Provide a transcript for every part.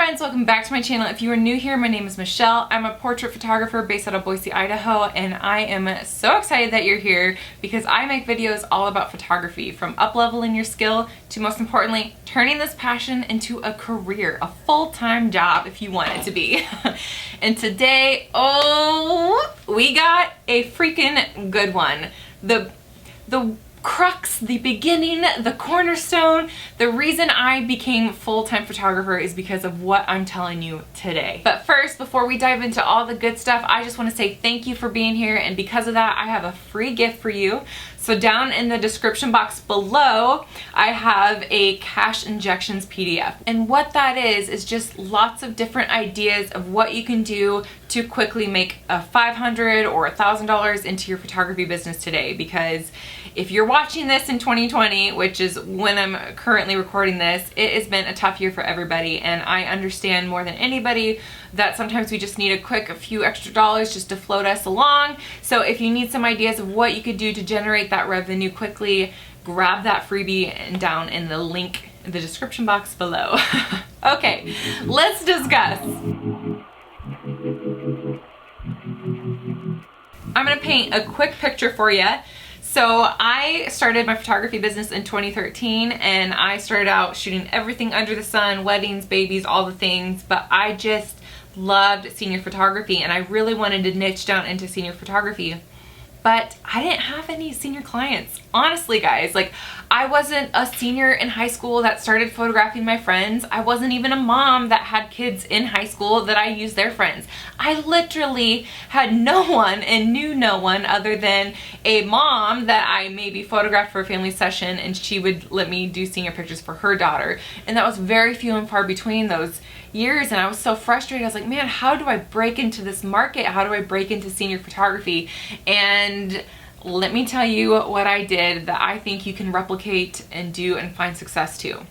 friends, welcome back to my channel. If you are new here, my name is Michelle. I'm a portrait photographer based out of Boise, Idaho, and I am so excited that you're here because I make videos all about photography, from up-leveling your skill to, most importantly, turning this passion into a career, a full-time job if you want it to be. And today, we got a freaking good one. The crux, the beginning, the cornerstone, the reason I became full-time photographer is because of what I'm telling you today. But first, before we dive into all the good stuff, I just want to say thank you for being here, and because of that, I have a free gift for you. So down in the description box below, I have a cash injections PDF. And what that is just lots of different ideas of what you can do to quickly make a $500 or $1,000 into your photography business today. Because if you're watching this in 2020, which is when I'm currently recording this, it has been a tough year for everybody. And I understand more than anybody that sometimes we just need a few extra dollars just to float us along. So if you need some ideas of what you could do to generate that revenue quickly, grab that freebie and down in the link in the description box below. Okay, let's discuss. I'm gonna paint a quick picture for you. So I started my photography business in 2013, and I started out shooting everything under the sun, weddings, babies, all the things, but I just loved senior photography and I really wanted to niche down into senior photography. But I didn't have any senior clients. Honestly, guys, like, I wasn't a senior in high school that started photographing my friends. I wasn't even a mom that had kids in high school that I used their friends. I literally had no one and knew no one other than a mom that I maybe photographed for a family session, and she would let me do senior pictures for her daughter. And that was very few and far between those years, and I was so frustrated. I was like, man, how do I break into this market? How do I break into senior photography? And let me tell you what I did that I think you can replicate and do and find success to.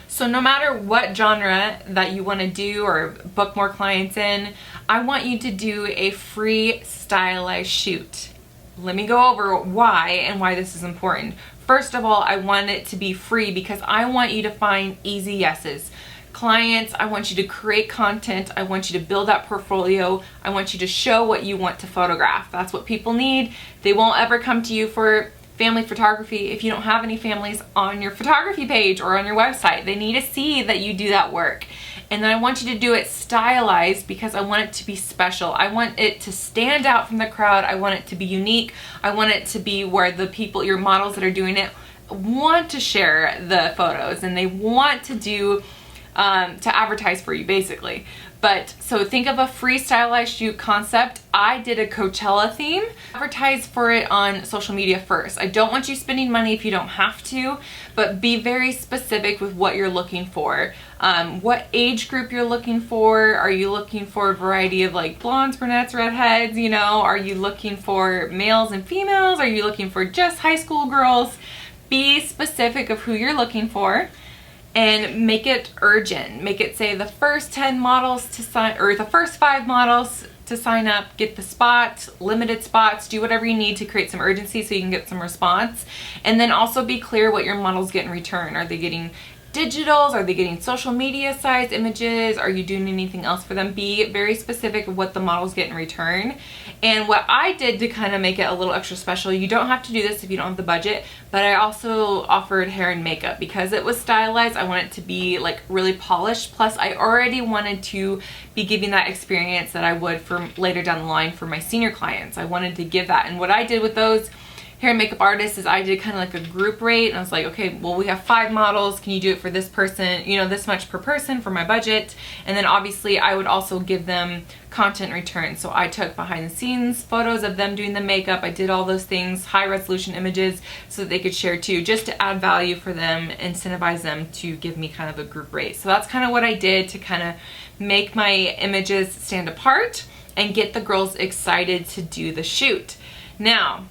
So no matter what genre that you want to do or book more clients in, I want you to do a free stylized shoot. Let me go over why and why this is important. First of all, I want it to be free because I want you to find easy yeses. Clients, I want you to create content. I want you to build that portfolio. I want you to show what you want to photograph. That's what people need. They won't ever come to you for family photography if you don't have any families on your photography page or on your website. They need to see that you do that work. And then I want you to do it stylized because I want it to be special. I want it to stand out from the crowd. I want it to be unique. I want it to be where the people, your models that are doing it, want to share the photos and they want to do to advertise for you, basically. But so think of a free stylized shoot concept. I did a Coachella theme. Advertise for it on social media first. I don't want you spending money if you don't have to, but be very specific with what you're looking for. What age group you're looking for. Are you looking for a variety of like blondes, brunettes, redheads, you know? Are you looking for males and females? Are you looking for just high school girls? Be specific of who you're looking for. And make it urgent. Make it say the first 10 models to sign, or the first 5 models to sign up, get the spot, limited spots, do whatever you need to create some urgency so you can get some response. And then also be clear what your models get in return. Are they getting digitals? Are they getting social media size images? Are you doing anything else for them? Be very specific of what the models get in return. And what I did to kind of make it a little extra special, you don't have to do this if you don't have the budget, but I also offered hair and makeup because it was stylized. I want it to be like really polished. Plus I already wanted to be giving that experience that I would for later down the line for my senior clients. I wanted to give that. And what I did with those hair and makeup artists is I did kind of like a group rate, and I was like, okay, well, we have 5 models. Can you do it for this person? You know, this much per person for my budget. And then obviously I would also give them content return. So I took behind the scenes photos of them doing the makeup. I did all those things, high resolution images so that they could share too, just to add value for them, incentivize them to give me kind of a group rate. So that's kind of what I did to kind of make my images stand apart and get the girls excited to do the shoot. Now,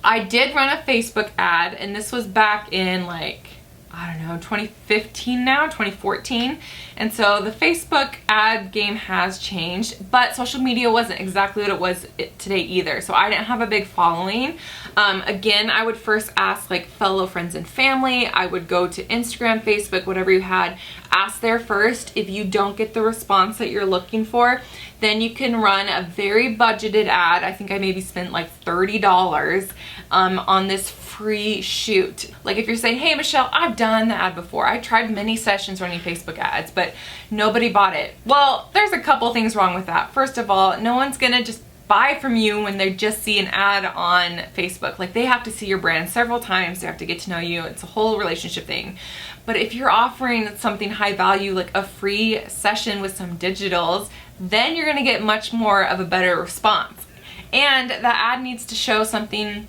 I did run a Facebook ad, and this was back in like, I don't know, 2015 now, 2014. And so the Facebook ad game has changed, but social media wasn't exactly what it was today either. So I didn't have a big following. Again, I would first ask like fellow friends and family. I would go to Instagram, Facebook, whatever you had, ask there first. If you don't get the response that you're looking for, then you can run a very budgeted ad. I think I maybe spent like $30 on this free shoot. Like if you're saying, hey Michelle, I've done the ad before. I tried many sessions running Facebook ads, but nobody bought it. Well, there's a couple things wrong with that. First of all, no one's gonna just buy from you when they just see an ad on Facebook. Like they have to see your brand several times. They have to get to know you. It's a whole relationship thing. But if you're offering something high value, like a free session with some digitals, then you're gonna get much more of a better response. And the ad needs to show something,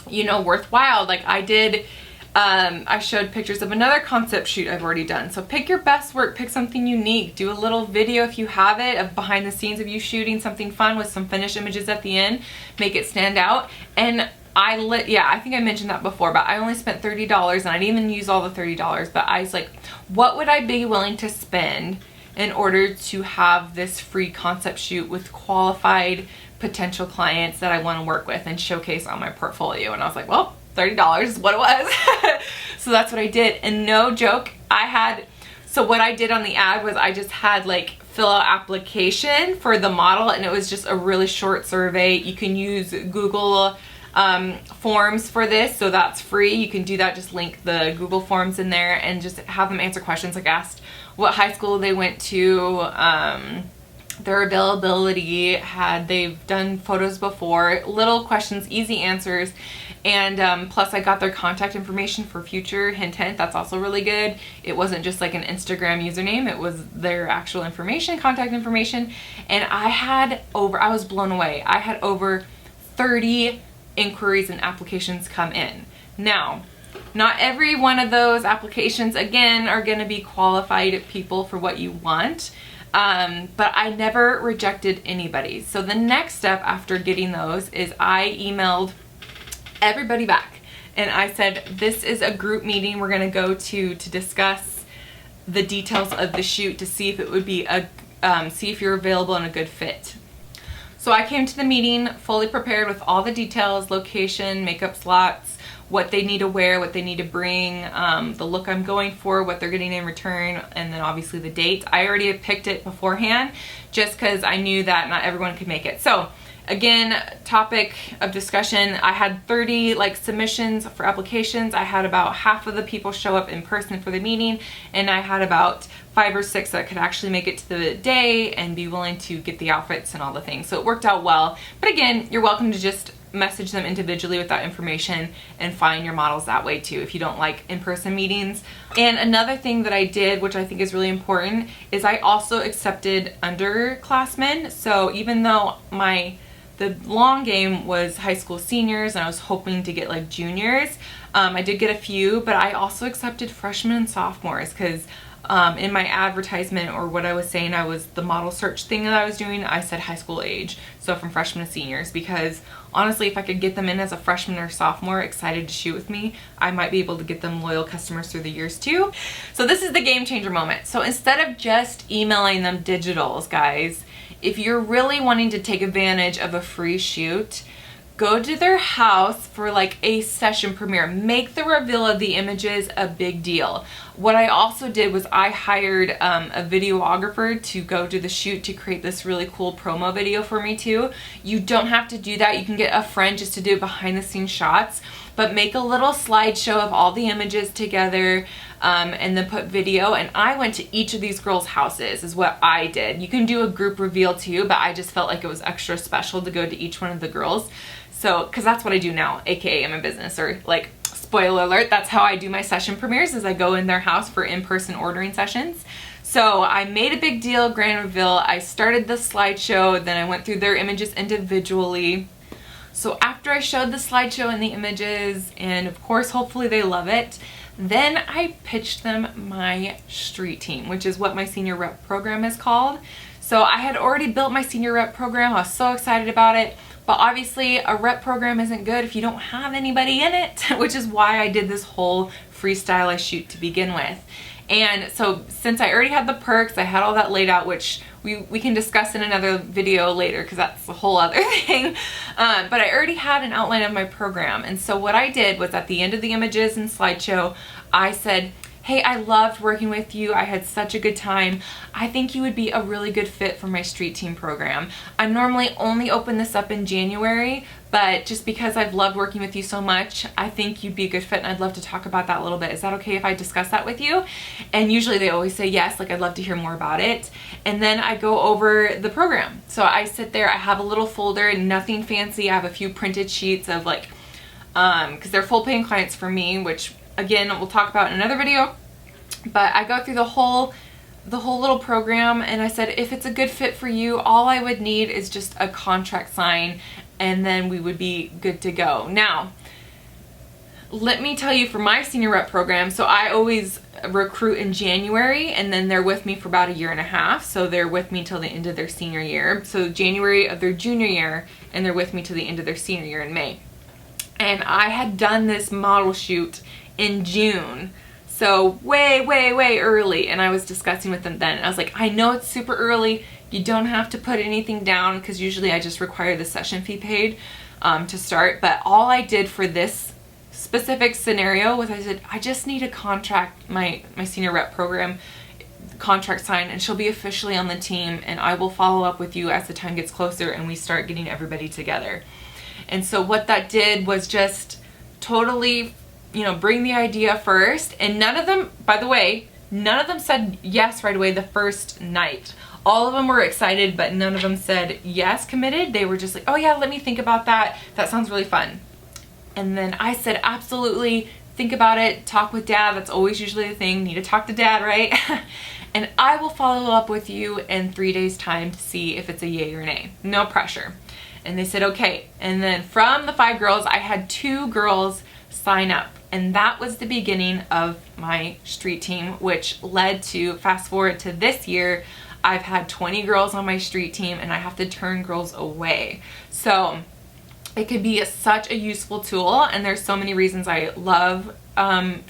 you know, worthwhile. Like I did, I showed pictures of another concept shoot I've already done. So pick your best work, pick something unique, do a little video if you have it of behind the scenes of you shooting something fun with some finished images at the end, make it stand out. And I think I mentioned that before, but I only spent $30 and I didn't even use all the $30, but I was like, what would I be willing to spend in order to have this free concept shoot with qualified potential clients that I want to work with and showcase on my portfolio? And I was like, well, $30 is what it was. So that's what I did. And no joke, so what I did on the ad was I just had like fill out application for the model, and it was just a really short survey. You can use Google forms for this, so that's free. You can do that, just link the Google forms in there and just have them answer questions. Like asked what high school they went to, their availability, had they've done photos before, little questions, easy answers. And plus I got their contact information for future, hint hint, that's also really good. It wasn't just like an Instagram username, it was their actual information, contact information. And I was blown away. I had over 30 inquiries and applications come in. Now, not every one of those applications, again, are gonna be qualified people for what you want. But I never rejected anybody. So the next step after getting those is I emailed everybody back and I said, this is a group meeting we're gonna go to discuss the details of the shoot, to see if it would be see if you're available and a good fit. So I came to the meeting fully prepared with all the details, location, makeup slots, what they need to wear, what they need to bring, the look I'm going for, what they're getting in return, and then obviously the date. I already had picked it beforehand just because I knew that not everyone could make it. So again, topic of discussion, I had 30 like submissions for applications. I had about half of the people show up in person for the meeting, and I had about 5 or 6 that could actually make it to the day and be willing to get the outfits and all the things. So it worked out well. But again, you're welcome to just message them individually with that information and find your models that way too if you don't like in-person meetings. And another thing that I did, which I think is really important, is I also accepted underclassmen. So even though the long game was high school seniors and I was hoping to get like juniors, I did get a few, but I also accepted freshmen and sophomores because in my advertisement, or what I was saying, the model search thing that I was doing, I said high school age, so from freshmen to seniors, because honestly, if I could get them in as a freshman or sophomore excited to shoot with me, I might be able to get them loyal customers through the years too. So this is the game changer moment. So instead of just emailing them digitals, guys, if you're really wanting to take advantage of a free shoot, go to their house for like a session premiere. Make the reveal of the images a big deal. What I also did was I hired a videographer to go do the shoot to create this really cool promo video for me too. You don't have to do that. You can get a friend just to do behind the scenes shots, but make a little slideshow of all the images together, and then put video. And I went to each of these girls' houses is what I did. You can do a group reveal too, but I just felt like it was extra special to go to each one of the girls. So, because that's what I do now, aka I'm a business, or like, spoiler alert, that's how I do my session premieres, is I go in their house for in-person ordering sessions. So I made a big deal, grand reveal. I started the slideshow, then I went through their images individually. So after I showed the slideshow and the images, and of course, hopefully they love it, then I pitched them my street team, which is what my senior rep program is called. So I had already built my senior rep program. I was so excited about it. But obviously a rep program isn't good if you don't have anybody in it, which is why I did this whole freestyle shoot to begin with. And so since I already had the perks, I had all that laid out, which we can discuss in another video later because that's a whole other thing. But I already had an outline of my program. And so what I did was at the end of the images and slideshow, I said, hey, I loved working with you. I had such a good time. I think you would be a really good fit for my street team program. I normally only open this up in January, but just because I've loved working with you so much, I think you'd be a good fit and I'd love to talk about that a little bit. Is that okay if I discuss that with you? And usually they always say yes, like I'd love to hear more about it. And then I go over the program. So I sit there, I have a little folder, nothing fancy. I have a few printed sheets of like, because they're full paying clients for me, which again, we'll talk about in another video. But I go through the whole little program, and I said, if it's a good fit for you, all I would need is just a contract sign, and then we would be good to go. Now, let me tell you, for my senior rep program, so I always recruit in January, and then they're with me for about 1.5 years. So they're with me till the end of their senior year. So January of their junior year, and they're with me till the end of their senior year in May. And I had done this model shoot in June. So way early, and I was discussing with them then. And I was like, I know it's super early. You don't have to put anything down, because usually I just require the session fee paid to start. But all I did for this specific scenario was I said, I just need a contract, my senior rep program contract signed, and she'll be officially on the team, and I will follow up with you as the time gets closer and we start getting everybody together. And so what that did was just totally, you know, bring the idea first. And none of them, by the way, none of them said yes right away the first night. All of them were excited, but none of them said yes, committed. They were just like, oh yeah, let me think about that. That sounds really fun. And then I said, absolutely, think about it, talk with dad. That's always usually the thing. Need to talk to dad, right? And I will follow up with you in 3 days time to see if it's a yay or nay. No pressure. And they said, okay. And then from the 5 girls, I had 2 girls sign up. And that was the beginning of my street team, which led to, fast forward to this year, I've had 20 girls on my street team, and I have to turn girls away. So it could be such a useful tool, and there's so many reasons I love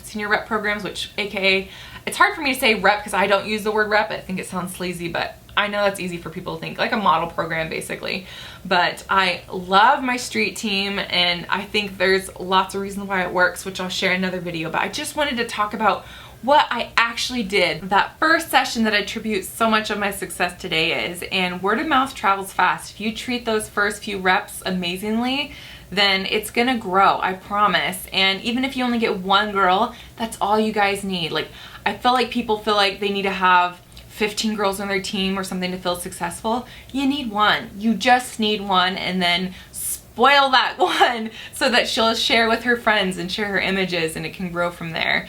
senior rep programs, which AKA, it's hard for me to say rep because I don't use the word rep. I think it sounds sleazy, but I know that's easy for people to think, like a model program basically. But I love my street team, and I think there's lots of reasons why it works, which I'll share in another video. But I just wanted to talk about what I actually did. That first session that I attribute so much of my success today is, and word of mouth travels fast. If you treat those first few reps amazingly, then it's gonna grow, I promise. And even if you only get 1 girl, that's all you guys need. Like, I feel like people feel like they need to have 15 girls on their team or something to feel successful. You need 1. You just need 1, and then spoil that 1 so that she'll share with her friends and share her images, and it can grow from there.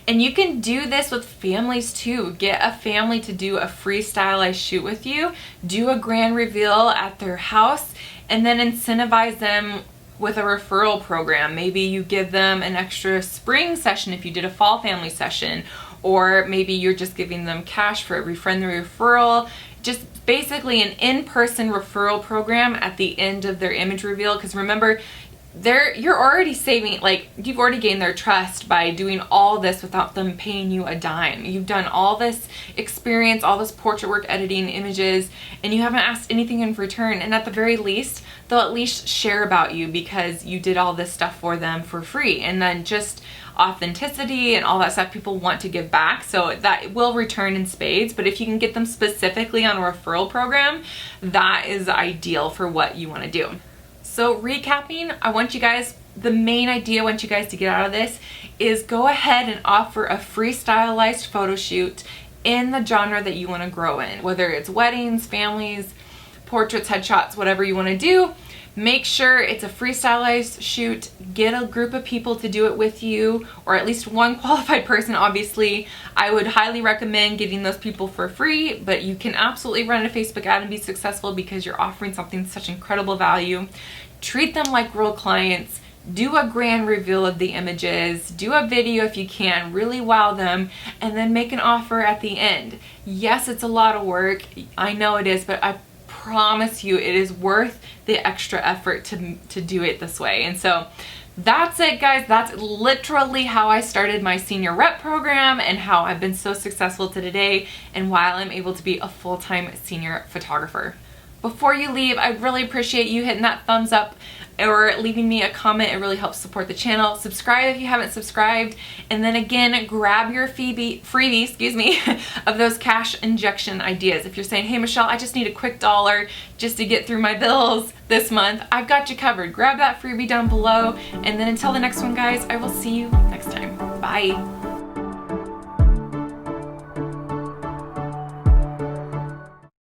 And you can do this with families too. Get a family to do a free stylized shoot with you, do a grand reveal at their house, and then incentivize them with a referral program. Maybe you give them an extra spring session if you did a fall family session, or maybe you're just giving them cash for every friendly referral. Just basically an in-person referral program at the end of their image reveal, because remember, you're already saving, like, you've already gained their trust by doing all this without them paying you a dime. You've done all this experience, all this portrait work, editing images, and you haven't asked anything in return. And at the very least, they'll at least share about you because you did all this stuff for them for free. And then just authenticity and all that stuff, people want to give back, so that will return in spades. But if you can get them specifically on a referral program, that is ideal for what you want to do. So recapping, I want you guys, the main idea I want you guys to get out of this is go ahead and offer a free stylized photo shoot in the genre that you want to grow in, whether it's weddings, families, portraits, headshots, whatever you want to do. Make sure it's a free stylized shoot. Get a group of people to do it with you, or at least 1 qualified person. Obviously, I would highly recommend getting those people for free, but you can absolutely run a Facebook ad and be successful because you're offering something such incredible value. Treat them like real clients. Do a grand reveal of the images. Do a video if you can. Really wow them, and then make an offer at the end. Yes, it's a lot of work. I know it is, but I promise you it is worth the extra effort to do it this way. And so that's it, guys. That's literally how I started my senior rep program, and how I've been so successful to today, and why I'm able to be a full-time senior photographer. Before you leave, I'd really appreciate you hitting that thumbs up or leaving me a comment. It really helps support the channel. Subscribe if you haven't subscribed, and then again, grab your freebie, excuse me, of those cash injection ideas. If you're saying, hey Michelle, I just need a quick dollar just to get through my bills this month, I've got you covered. Grab that freebie down below, and then until the next one, guys, I will see you next time. Bye.